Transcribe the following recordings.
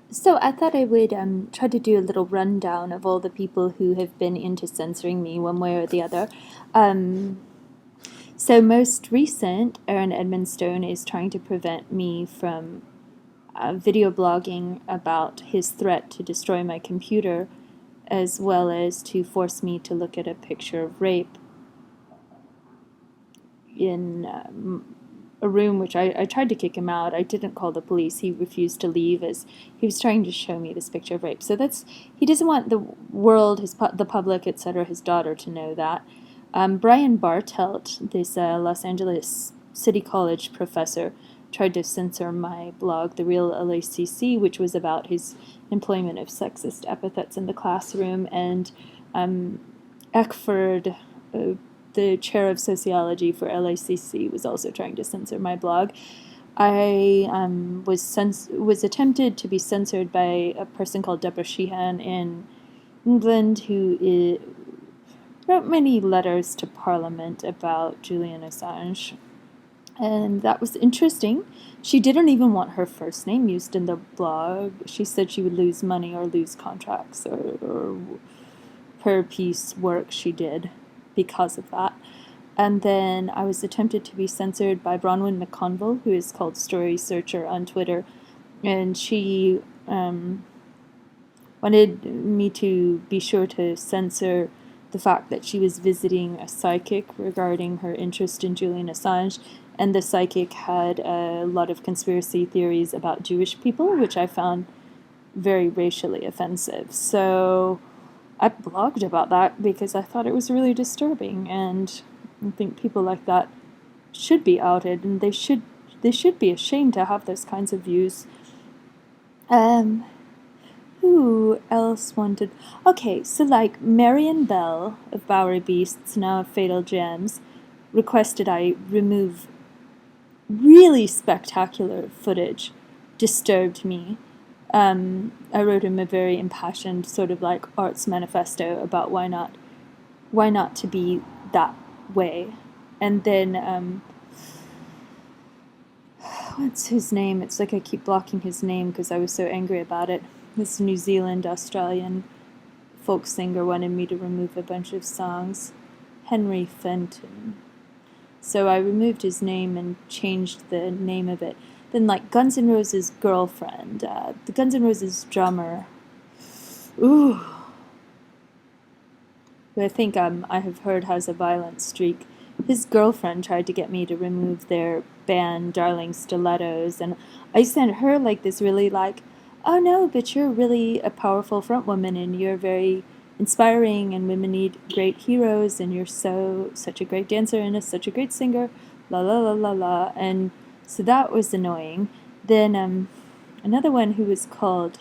So I thought I would try to do a little rundown of all the people who have been into censoring me one way or the other. Um, so most recent, Aaron Edmonstone is trying to prevent me from video blogging about his threat to destroy my computer, as well as to force me to look at a picture of rape in a room, which I tried to kick him out. I didn't call the police. He refused to leave as he was trying to show me this picture of rape. So he doesn't want the world, the public, etc., his daughter to know that. Brian Bartelt, this Los Angeles City College professor, tried to censor my blog, The Real LACC, which was about his employment of sexist epithets in the classroom, and Eckford, the chair of sociology for LACC, was also trying to censor my blog. I was attempted to be censored by a person called Deborah Sheehan in England, who wrote many letters to Parliament about Julian Assange, and that was interesting. She didn't even want her first name used in the blog. She said she would lose money or lose contracts or per piece work she did because of that. And then I was attempted to be censored by Bronwyn McConville, who is called Story Searcher on Twitter, and she wanted me to be sure to censor the fact that she was visiting a psychic regarding her interest in Julian Assange, and the psychic had a lot of conspiracy theories about Jewish people, which I found very racially offensive. So I blogged about that because I thought it was really disturbing, and I think people like that should be outed, and they should be ashamed to have those kinds of views. Um, who else wanted? Okay, so like Marion Bell of Bowery Beasts, now of Fatal Gems, requested I remove really spectacular footage. Disturbed me. I wrote him a very impassioned sort of like arts manifesto about why not to be that way. And then what's his name? It's like I keep blocking his name because I was so angry about it. This New Zealand Australian folk singer wanted me to remove a bunch of songs. Henry Fenton. So I removed his name and changed the name of it. Then like Guns N' Roses' girlfriend, the Guns N' Roses drummer. Ooh, who I think I have heard has a violent streak. His girlfriend tried to get me to remove their band, Darling Stilettos, and I sent her like this really like, oh no, but you're really a powerful front woman and you're very inspiring and women need great heroes and you're such a great dancer and such a great singer, la la la la la, and so that was annoying. Then another one who was called,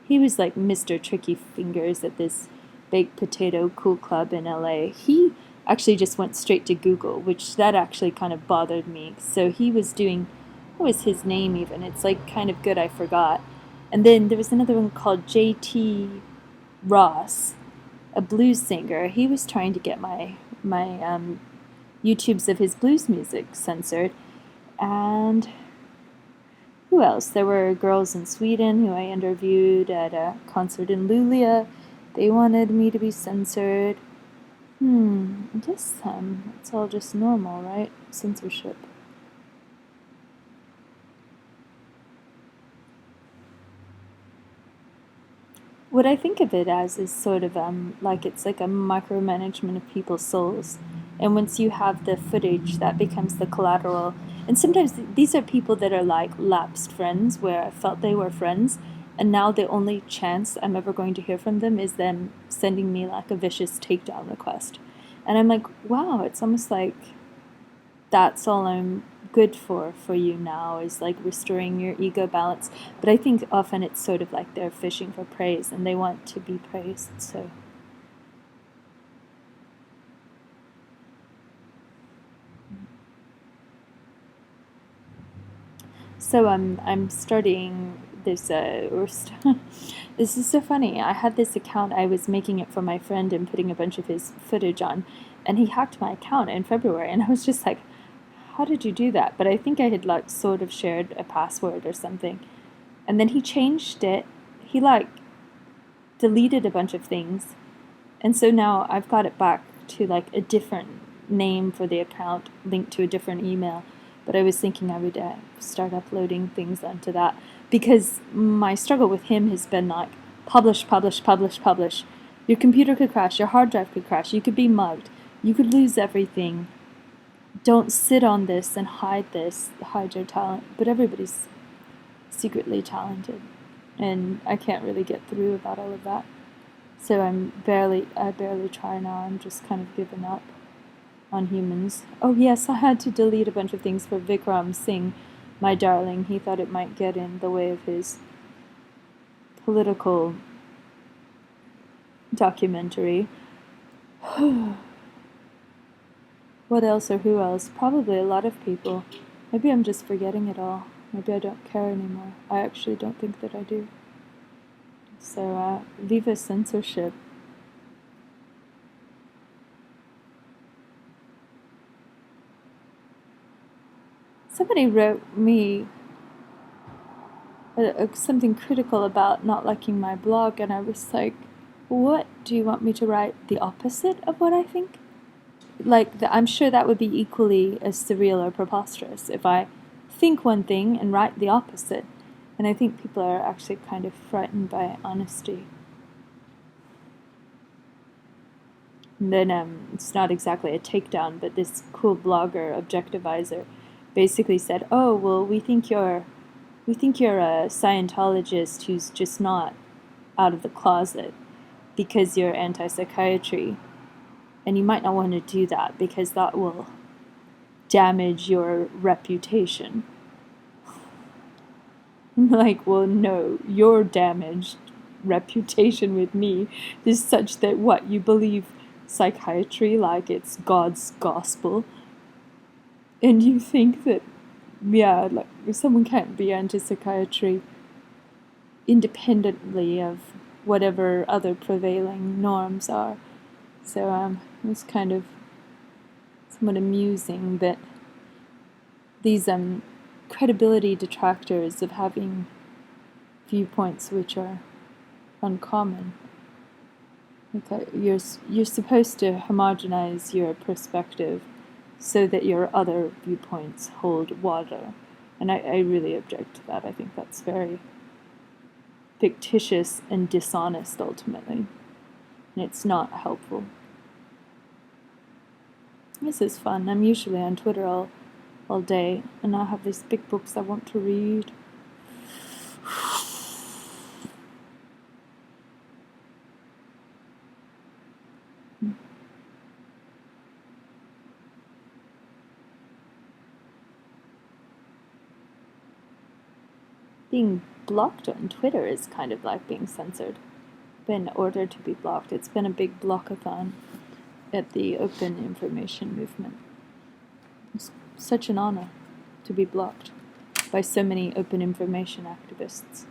he was like Mr. Tricky Fingers at this Baked Potato Cool Club in LA. He actually just went straight to Google, which that actually kind of bothered me. So he was doing, what was his name even? It's like kind of good I forgot. And then there was another one called J.T. Ross, a blues singer. He was trying to get my YouTubes of his blues music censored. And who else? There were girls in Sweden who I interviewed at a concert in Luleå. They wanted me to be censored. I guess it's all just normal, right? Censorship. What I think of it as is sort of like it's like a micromanagement of people's souls. And once you have the footage, that becomes the collateral. And sometimes these are people that are like lapsed friends where I felt they were friends. And now the only chance I'm ever going to hear from them is them sending me like a vicious takedown request. And I'm like, wow, it's almost like that's all I'm good for you now is like restoring your ego balance. But I think often it's sort of like they're fishing for praise and they want to be praised. So I'm starting this this is so funny. I had this account, I was making it for my friend and putting a bunch of his footage on, and he hacked my account in February, and I was just like, how did you do that? But I think I had like sort of shared a password or something. And then he changed it he like deleted a bunch of things, and so now I've got it back to like a different name for the account linked to a different email. But I was thinking I would start uploading things onto that, because my struggle with him has been like publish, publish, publish, publish. Your computer could crash, your hard drive could crash, you could be mugged, you could lose everything. Don't sit on this and hide your talent. But everybody's secretly talented, and I can't really get through about all of that. So I barely try now. I'm just kind of giving up on humans. Oh yes, I had to delete a bunch of things for Vikram Singh, my darling. He thought it might get in the way of his political documentary. What else or who else? Probably a lot of people. Maybe I'm just forgetting it all. Maybe I don't care anymore. I actually don't think that I do. So, viva censorship. Somebody wrote me something critical about not liking my blog, and I was like, what? Do you want me to write the opposite of what I think? Like, I'm sure that would be equally as surreal or preposterous if I think one thing and write the opposite. And I think people are actually kind of frightened by honesty. And then it's not exactly a takedown, but this cool blogger, Objectivizer, basically said, "Oh, well, we think you're a Scientologist who's just not out of the closet because you're anti-psychiatry, and you might not want to do that because that will damage your reputation." I'm like, well, no, your damaged reputation with me is such that what, you believe psychiatry like it's God's gospel, and you think that, yeah, like someone can't be anti-psychiatry independently of whatever other prevailing norms are. So it was kind of somewhat amusing that these credibility detractors of having viewpoints which are uncommon. You're supposed to homogenize your perspective so that your other viewpoints hold water. And I really object to that. I think that's very fictitious and dishonest ultimately. And it's not helpful. This is fun. I'm usually on Twitter all day, and I have these big books I want to read. Being blocked on Twitter is kind of like being censored. Been ordered to be blocked. It's been a big blockathon at the Open Information Movement. It's such an honor to be blocked by so many open information activists.